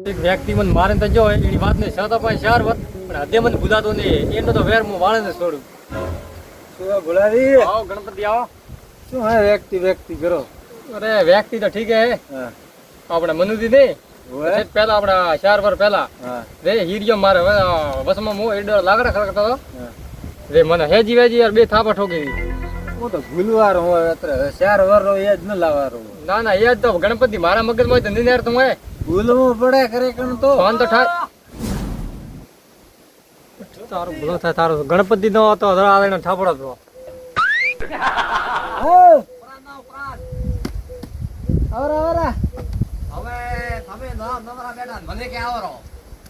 એક વ્યક્તિ મને મારે તો જો એની વાત ને છ તો પણ 4 વર્ષ પણ હદે મને ભૂલાતો નહીં એનો તો વેર હું વાળે ને છોડું. શું ભુલાજી? આવો ગણપતિ આવો. શું હે વ્યક્તિ કરો? અરે વ્યક્તિ તો ઠીક હે આપણે મનુજી ને પેલા આપડા 4 વર્ષ પહેલા રે હીરિયો મારે વસમાં હું એડો લાકડા ખરકતો હતો રે મને હેજી વેજી યાર બે થાપા ઠોકી દીધી. હું તો ભૂલવારો હોય અત્યારે 4 વર્ષ એ જ ન લાવારો. ના ના એ જ તો ગણપતિ મારા મગજમાં તો નિર્ણય તો હોય ભૂલવું પડે ખરેખર તો ફોન તો થાય તારો ભૂલો થાય તારો ગણપતિ નો હતો ધરા એને ઠાપડો હતો. આવરા હવે તમે નવરા બેઠા મને કે આવરો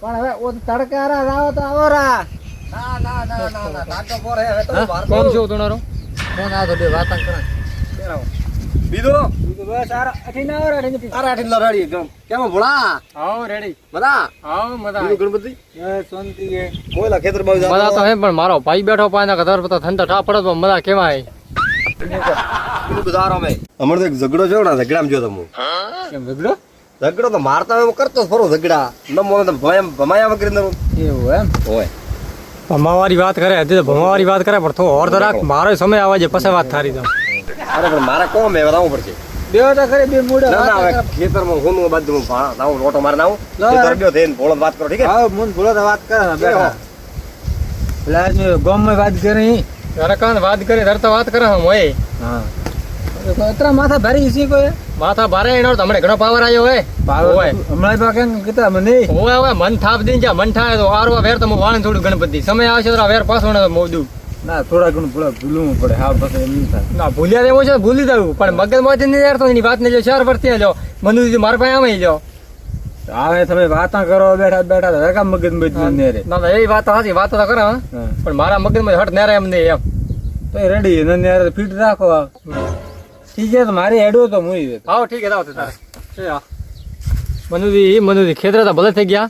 પણ હવે ઓ તડકારા રાવ તો આવરા. ના તાતો પોરે હવે તો વાર કોમ છો તમારો ફોન આવતો બે વાતા કરા બેરાવો બીજો બસ અઠીના આવરા અઠી અરે આઠી લડી એકદમ કેમ ભોળા આવો રેડી મજા આવો મજા બીજું ગણપતિ બસ શાંતિ હે. મોયલા ખેતર બાજુ મજા તો હે પણ મારો ભાઈ બેઠો પાના કદર પતો થંતા ઠાપડો તો મજા કેવાય બીજું બજારો મે હમણાં તો એક ઝઘડો છે ને ઝઘડામાં જો તમે કેમ ઝઘડો ઝઘડો તો મારતા હું કરતો ફરો ઝઘડા ન મોને તો ભમાયા વગર ન એવું એમ હોય ભમાવારી વાત કરે હજી તો ભમાવારી વાત કરે પણ થોડો ઓર તો રાખ મારો સમય આવે છે પછી વાત થારી તો અરે પણ મારા કોમ હે બતાવવું પડશે બે તો ખરી બે મૂડા ના ના વાત હવે ખેતરમાં હું બાજુ હું લાવું લોટો માર નાવું ખેતર ગયો થઈને ભોળો વાત કરો ઠીક હે હા મુન ભૂલો તો વાત કરે બેઠા પેલા ગામ માં વાત કરી ત્યારે કાન વાત કરી ત્યારે તો વાત કરે હમ હોય હા અત્રા માથા ભારી છે કોઈ માથા ભારે એનો તો હમણે ઘણો પાવર આવ્યો હોય હોય હમણાં તો કેમ કીધા મને હોય હવે મન થાપ દઈને જા મન થાય તો આરવા વેર તો હું વાળન થોડું ગણપતિ સમય આવશે તો વેર પાછો ને મોદું ના થોડા ઘણું ભૂલવું પડે હા પછી એમ નહીં થાય ના ભૂલ્યા એવો છે ભૂલી દઉં પણ મગજમાંથી નહીં યાર તો એની વાત ને જો 4 વર્ષથી લ્યો મનુજી મારા પાસે આમે લ્યો હવે તમે વાતા કરો બેઠા બેઠા તો કામ મગજ મજ ને રે ના ના એ વાત સાચી વાત તો કરે પણ મારા મગજમાં હટ નેરે એમ નહીં એમ તો રેડી ને ફીટ રાખો ઠીક છે તો મારી હેડો તો મુઈ આવો ઠીક છે આવો તારે મનુજી ખેતરે તો ભલે થઈ ગયા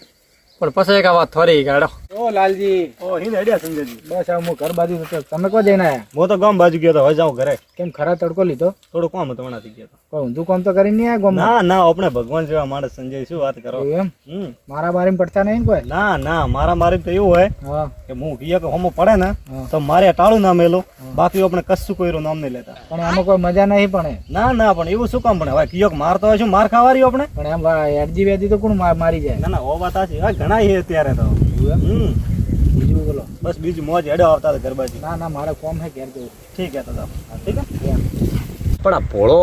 પણ પછી એક આ વાત થોડી ગાડો ઓ લાલજી ઓ હિન આઈડિયા સંજયજી બસ આ હું ઘર બાજુ હતો તમે કો જઈને આયા હું તો ગામ બાજુ ગયો તો હવે જાઉં ઘરે કેમ ખરા તડકો લીધો થોડું કામ હતું હમણાંથી ગયો કોઈ ઊંધું કામ તો કરી નહીં આયા ગામ ના ના આપણે ભગવાન જેવા માણસ સંજય શું વાત કરો એમ મારા બારીમાં પડતા નહીં કોઈ ના ના મારા મારી તો એવું હોય હા કે હું કિયા કે હોમો પડે ને તો મારે ટાળું ના મેલું બાકી આપણે કશું કોઈનું નામ નહીં લેતા પણ આમાં કોઈ મજા નહીં પણ ના ના પણ એવું શું કામ પણ હવે કિયો મારતો હોય શું માર ખાવારી આપણે પણ એમ એડજી વેજી તો કોણ મારી જાય ના ના ઓ વાત સાચી હા ઘણા છે અત્યારે તો બીજું બોલો બસ બીજું મોજ હેડો આવતા હતા ગરબાજી ના ના મારે કોમ હે ઘેર જવું ઠીક હે તો ઠીક હે પણ આ ભોળો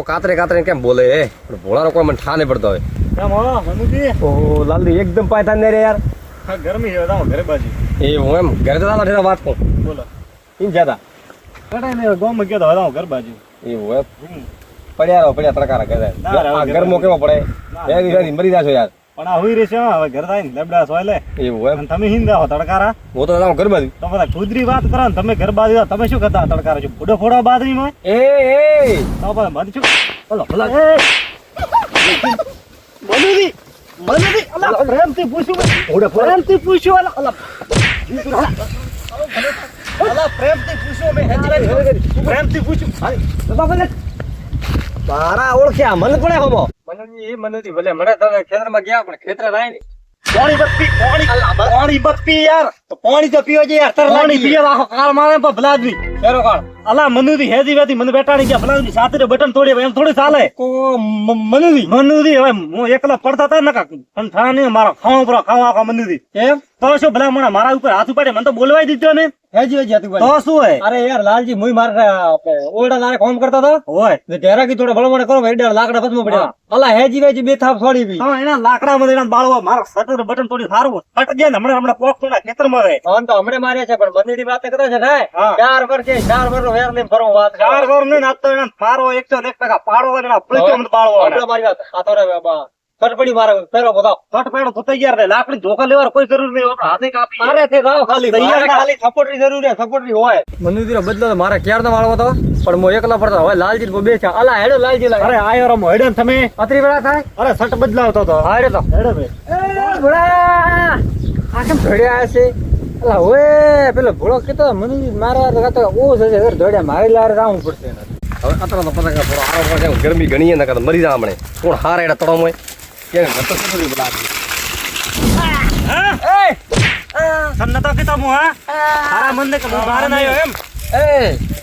કાતરે કેમ બોલે હે પણ ભોળાનો કોઈ મને ઠા નહીં પડતો હોય કેમ હો મનુજી ઓહો લાલજી એકદમ પાયતા ને રે યાર હા ગરમી છે દાવ ઘરે બાજી એ હું એમ ઘરે તો દાવ વાત કો બોલો ઇન જાતા કડે ને ગોમ ગયો તો દાવ ઘર બાજી એ હોય પડ્યા તડકારા કરે આ ગરમો કેવો પડે એવી વેરી મરી જાશો યાર પણ આ હોઈ રહેશે હવે ઘર થાય ને લેબડા સોય લે એવું હોય તમે હિંદા હો તડકારા હું તો દાવ ઘર બાજી તો બધા ખુદરી વાત કરો ને તમે ઘર બાજી તમે શું કરતા તડકારા છો ફોડો ફોડો બાદરી માં એ તો બધા મત છું બોલો બોલો મનુજી અલા પ્રેમથી પૂછ્યું પ્રેમથી પૂછ્યું અલા પ્રેમથી પૂછ્યું મે પ્રેમથી પૂછ્યું મારા ઓળખ્યા મન પડે હોમો મનુજી ભલે મળે તો ખેતરમાં ગયા પણ ખેતરે થાય ને પાણી બત્તી યાર પાણી તો પીવો છે યાર પાણી પીએ આખો કાળ મારે પણ ભલાદવી કેરો કાળ અલા મનુજી હેજી વેતી મને બેટાડી ગયા ભલાદવી સાથે બટન તોડી એમ થોડી ચાલે કો મનુજી હવે હું એકલા પડતા હતા ને પણ થા નહીં મારા ખાવા ઉપર ખાવા આખા મનુજી એમ તો શું ભલા મને મારા ઉપર હાથ ઉપાડે મને તો બોલવાય દીધો ને હેજી વેજી હતી તો શું હે અરે યાર લાલજી મુઈ મારા ઓરડા લારે કામ કરતા હતા હોય ઘેરા કી થોડા ભલમણ કરો ભાઈ લાકડા પસમાં પડ્યા અલા હેજી વેજી બે થાપ છોડી બી હા એના લાકડા માં એના બાળવા મારા સટર બટન તોડી સારું ફટ ગયા ને હમણાં પોખના ખેતરમાં રહે આમ તો હમણે માર્યા છે પણ મંદિરની વાત કરે છે ને 4 વર્ષ છે 4 વર્ષ વેર લઈને ફરવા વાત 4 વર્ષ નહીં નાતો એના મારો 101% પાડો એના પલટો મને બાળવો આપણે મારી વાત આ તો ફટપડી મારે પેરો બતાવ ફટ પેડો તો તૈયાર રહે લાકડી ધોકા લેવા કોઈ જરૂર નહીં આપણે હાથે કાપી મારે તે દાવ ખાલી તૈયાર ખાલી સપોર્ટની જરૂર છે સપોર્ટની હોય મંદિરનો બદલો મારે ક્યાર તો વાળવો તો પણ હું એકલા પડતો હવે લાલજી બે છે અલા હેડો લાલજી અરે આયો રમો હેડો ને તમે અત્રી વેળા થાય અરે સટ બદલાવતો તો હા હેડો તો હેડો બે એ ભોળા આ કેમ ધડ્યા છે અલા ઓય પેલો ભોળો કેતો મંદિર મારા તો ઓ છે ઘર ધડ્યા મારી લારે રાવું પડશે હવે અતરા તો પતા થોડો આરો પડે ગરમી ઘણી ને મરી જા હમણે કોણ હારે એડા તડો મોય કે ગતો શું બોલા તમને તો કીધું હું તારા મન ને કે હું મારે ના આવ્યો એમ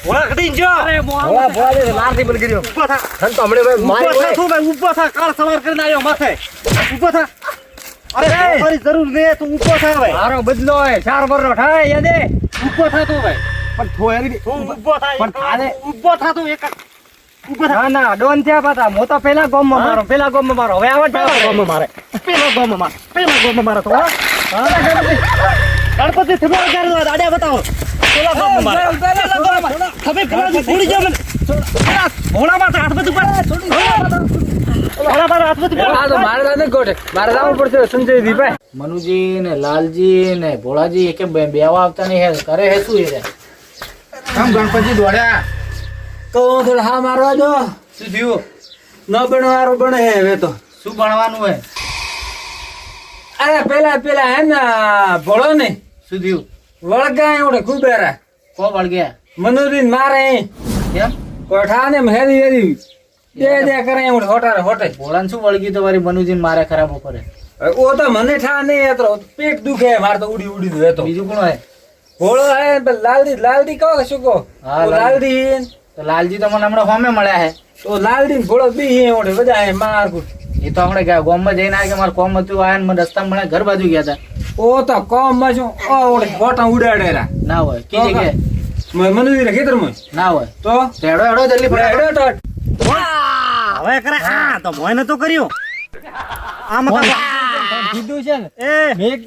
ભોળા કઢી જો ભોળા દે લારથી બંધ કર્યો ઊભો થા તને તો હમણે મારી ઊભો થા તું ભાઈ ઊભો થા કાળ સવાર કરીને આવ્યો માથે ઊભો થા અરે મારી જરૂર ને તું ઊભો થા ભાઈ મારો બદલો હોય 4 વર્ષનો થાય યાદે ઊભો થા તું ભાઈ પણ થોયરી તું ઊભો થા પણ થાને ઊભો થા તું એક ઊભો થા ના ડોન થયા પાછા મો તો પેલા ગોમમાં મારો હવે આવડ ગોમમાં મારે પેલા ગોમમાં મારે તો ગણપતિ થબો કરી દો આડે બતાવો પેલા ગોમમાં મારે હવે ગલાજી છોડી જાવ મને ભોળા માથે હાથ બધું પર ભોળા માથે હાથ બધું પર આ તો મારે નથી ગોઠે મારે જવું પડશે સંજય દીભાઈ મનુજી ને લાલજી ને ભોળાજી કે બેવા આવતા નહીં હે કરે હે શું એ કામ ગણપતિ દોડ્યા તો થોડા હા મારવા દો શું થયું ન બનવારો બને હે હવે તો શું ભણવાનું હે અરે પેલા હે ને ભોળો ને શું થયું વળગા એવડે કુબેરા કો વળગ્યા મનુરીન મારે કેમ કોઠા ને હેરી દે કરે એવડે હોટે ભોળાને શું વળગી તો મારી મનુજીને મારે ખરાબ કરે ઓ તો મને ઠા નહીં હતો પેટ દુખે મારે તો ઉડી રહેતો બીજું કોણ હે ભોળો હે લાલડી કહો કે શું કહો હા, લાલડી તો લાલજી તો મને હમણાં હોમે મળ્યા હે તો લાલડી ભોળો બી એવડે બધા હે માર એ તો હમણાં ગયા ગામમાં જઈને આવ્યા કે મારે કોમ હતું આયા ને મને રસ્તામાં મળ્યા ઘર બાજુ ગયા હતા ઓ તો કોમ માં શું ઓડે ફોટા ઉડાડેરા ના હોય કી જગ્યાએ મનુરી ખેતરમાં ના હોય તો હેડો જલ્દી ફટાફટ. હવે કરે આ તો મોય નતો કર્યો આ મકા કીધું છે ને એ મેં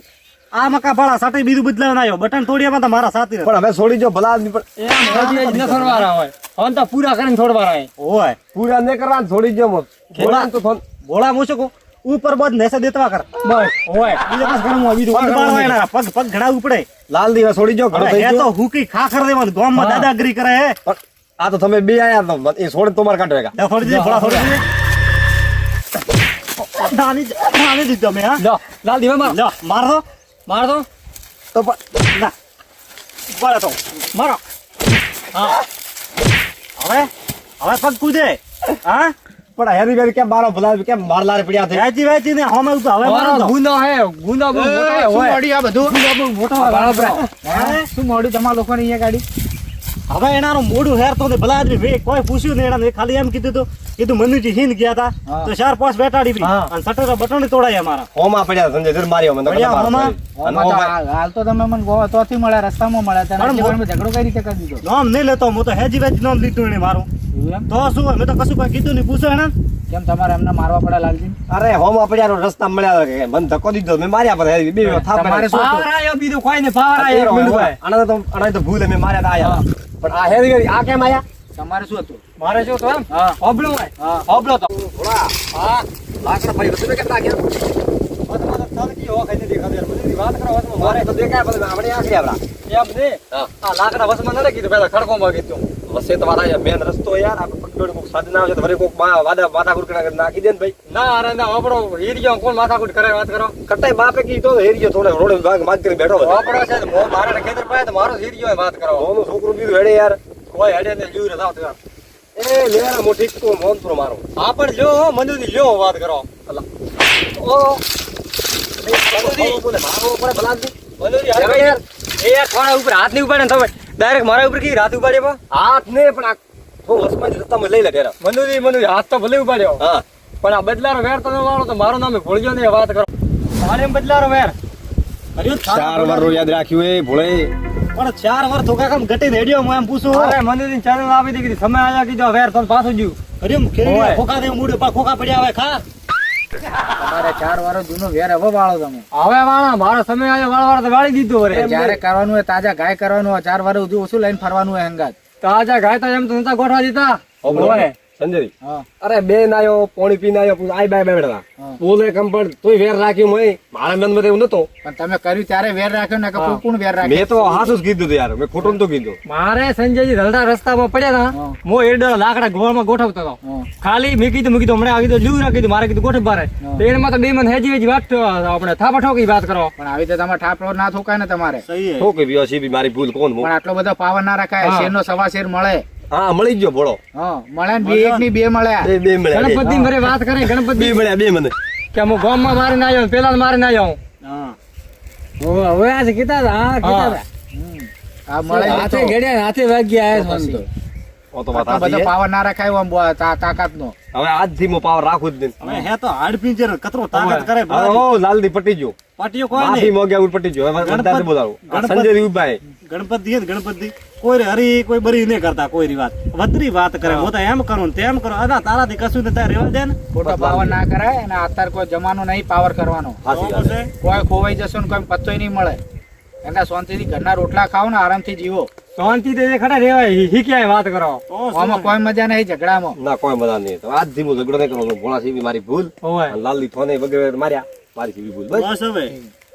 આ મકા ભાડા સાથે બીજું બદલાવ આવ્યો બટન તોડ્યામાં તો મારા સાથી પણ હવે છોડી જો ભલા આદમી પણ એમ હજી જ ન થોડવારા હોય હવે તો પૂરા કરીને થોડવારા હોય ઓય પૂરા ને કરવા છોડી જો ભોળા તો ભોળા હું શું કહું ઉપર બધ નેસે દેતવા કર બસ હોય બીજો પાસ ઘણું બીજું પગ બાળવાના પગ ઘણા ઉપડે લાલ દીવા છોડી જો ઘણો થઈ ગયો તો હુકી ખાખર દેવાનું ગામમાં દાદાગીરી કરે હે આ તો તમે બે આયા તો એ છોડ તમાર કાઢવેગા છોડી દે ભોળા છોડી દે નાની દીધો મે હા લો લાલ દીવા લો માર દો તો ના બોલે તો મારો હા હવે પગ કૂદે હા પણ હેરી બેરી કેમ મારો ભલા કેમ માર લારે પડ્યા છે વેચી ને હોમે ઉભા હવે મારો ગુંદો હે ગુંદો બહુ મોટો હે હોય આ બધું ગુંદો બહુ મોટો હોય બરાબર શું મોડ્યું તમારા લોકોને અહીંયા ગાડી હવે એનાનું મોઢું હેર તો ભલા આદમી વે કોઈ પૂછ્યું ને એના ખાલી એમ કીધું મનુજી હિંદ ગયા હતા તો 4-5 બેટાડી પડી અને સટર બટન તોડાયા મારા હોમાં પડ્યા સંજય જર માર્યો મને હાલ તો તમે મને ગોવા તોથી મળ્યા રસ્તામાં મળ્યા હતા ઝઘડો કઈ રીતે કરી દીધો નામ નહીં લેતો હું તો હેજી વેજી નામ લીધું એને મારું તો શું મેં તો કશું કઈ કીધું નહીં પૂછો એને કેમ તમારે એમને મારવા પડ્યા લાલજી અરે હોમાં પડ્યા રસ્તા મળ્યા કે મને ધક્કો દીધો મેં માર્યા પર બે તમારે શું પાવર આયો બીજું કોઈ ને પાવર આયો આના તો ભૂલ મેં માર્યા આયા પણ આ હેરી આ કેમ આયા તમારે શું હતું મારે જો તો એમ હા હોબળો હોય હા હોબળો તો હા લાકડા ફરી વસ્તુ કેટલા ગયા મારે તો દેખાય પણ આપણે આખરી આપડા એમ ને આ લાકડા વસમાં નડે કીધું પેલા ખડકોમાં કીધું વસે તો વાળા મેન રસ્તો યાર આપણે પકડોડ કોક સાધન આવે તો વરે કોક વાદા ગુરકડા નાખી દે ને ભાઈ ના અરે ના આપણો હીરિયો કોણ માથાકૂટ કરે વાત કરો કટાઈ બાપે કી તો હેરિયો થોડે રોડ વિભાગ માગ કરી બેઠો હતો આપણો છે મો મારે ખેતર પાય તો મારો હીરિયો વાત કરો ઓનો છોકરો બીજું હેડે યાર કોઈ હેડે ને જીવ રજાવ તો એ લેવાના મોટી તો મોનપુર મારો આ પણ લ્યો મનુની લ્યો વાત કરો અલા ઓ બોલે મારો ઉપર ભલાજી મનુની હવે યાર એ યાર થોડા ઉપર હાથ નહીં ઉપાડે ને તમે ડાયરેક્ટ મારા ઉપર કી હાથ ઉપાડે પા હાથ ને પણ આ થોડું વસમાં રસ્તામાં લઈ લે ડેરા મનુની હાથ તો ભલે ઉપાડ્યો હા પણ આ બદલારો વેર તમે વાળો તો મારું નામ ભૂલજો ને વાત કરો મારે એમ બદલારો વેર અરે 4 વર્ષ યાદ રાખ્યું એ ભોળે પણ 4 વર્ષ ધોકા કામ ઘટી રેડિયો માં એમ પૂછું અરે મનુની ચેનલ આપી દી કીધી સમય આયા કીધો વેર તમે પાછું જ્યું અરે ખેરી ખોખા દે મૂડે પા ખોખા પડ્યા હવે ખા તમારે 4 વર્ષ જૂનો વેર હવે વાળો તમે હવે વાળા મારો સમય આયો વાળવા તો વાળી દીધું વરે જ્યારે કરવાનું હોય તાજા ગાય કરવાનું હોય 4 વર્ષ સુધી ઓછું લઈને ફરવાનું હોય હંગાત તાજા ગાય તો એમ તો નતા ગોઠવા દીધા હોય સંજય હા અરે બેન આયો પાણી પીને આયો આઈ બાય બેઠા હા. બોલે કમ પણ તોય વેર રાખ્યું મય મારા મન માં એવું નતો પણ તમે કર્યું ત્યારે વેર રાખ્યો ને કે હા. કોણ વેર રાખ્યો મેં તો હાસું જ કીધું યાર મેં ખોટું નતું કીધું મારે સંજયજી ધલતા રસ્તામાં પડ્યા હતા હા. હું એડા લાકડા ગોળમાં ગોઠવતો હતો હા. ખાલી મેં કીધું હમણાં આવી તો લીવું રાખી દીધું મારે કીધું ગોઠવ બારે હા. તો એમાં તો બે મને હેજી વેજી વાત આપણે થાપા ઠોકી વાત કરો પણ આવી રીતે તમારે ઠાપડો ના થોકાય ને તમારે ઠોકે બીઓ છે બી મારી ભૂલ કોણ પણ આટલો બધો પાવર ના રખાય હા. શેર નો સવા શેર મળે હા મળી ગયો ભોળો હા મળે ને બે એક ની બે મળ્યા બે મળ્યા ગણપતિ ઘરે વાત કરે ગણપતિ બે મળ્યા બે મને કે હું ગામમાં મારીને આવ્યો પેલા મારીને આવ્યો હવે આ છે કીધા હતા, હા કીધા હતા. આ મળે નહીં હાથે તો. ઘડ્યા હાથે વાગ્યા આયા તો છો આમ તો. ઓ તો વાત આટલો બધો સાચી છે. પાવર ના રખાય આમ તાકાત નો. હવે આજથી હું પાવર રાખું જ નહીં. હવે હે તો હાડ પિંજર કતરો તાકાત કરે હવે ઓ લાલદી પટી ગયો. પાટીઓ કોઈ માફી નહીં મોગ્યા ઉપર પટી ગયો. હવે ગણપત- અંદાજે બોલાવું. આ ગણપત- સંજય ઉભાઈ. ગણપતિ હે ને ગણપતિ કોઈ હરી કોઈ બરી નહીં કરતા કોઈ વાત વધરી વાત કરે હું તો એમ કરું ને તેમ કરું અદા તારાથી કશું ને તારે રેવા દે ને ખોટો પાવર ના કરાય અને અત્યારે કોઈ જમાનો નહીં પાવર કરવાનો. સાચી વાત છે. કોઈ ખોવાઈ જશો ને કોઈ પત્તોય નહીં મળે. એના શાંતિથી ઘરના રોટલા ખાઓ ને આરામથી જીવો. શાંતિ થી ખડા રેવાય હિક્યા વાત કરો. આમાં કોઈ મજા નહીં ઝઘડામાં. ના કોઈ મજા નહીં. તો આજથી હું ઝઘડો નહીં કરું. ભોળા સિંહ મારી ભૂલ. ઓય અને લાલદી ફોને વગેરે માર્યા. મારી સીવી ભૂલ. બસ. બસ હવે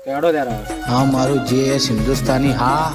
તેડો ત્યારે. હા મારું જે હિન્દુસ્તાની હા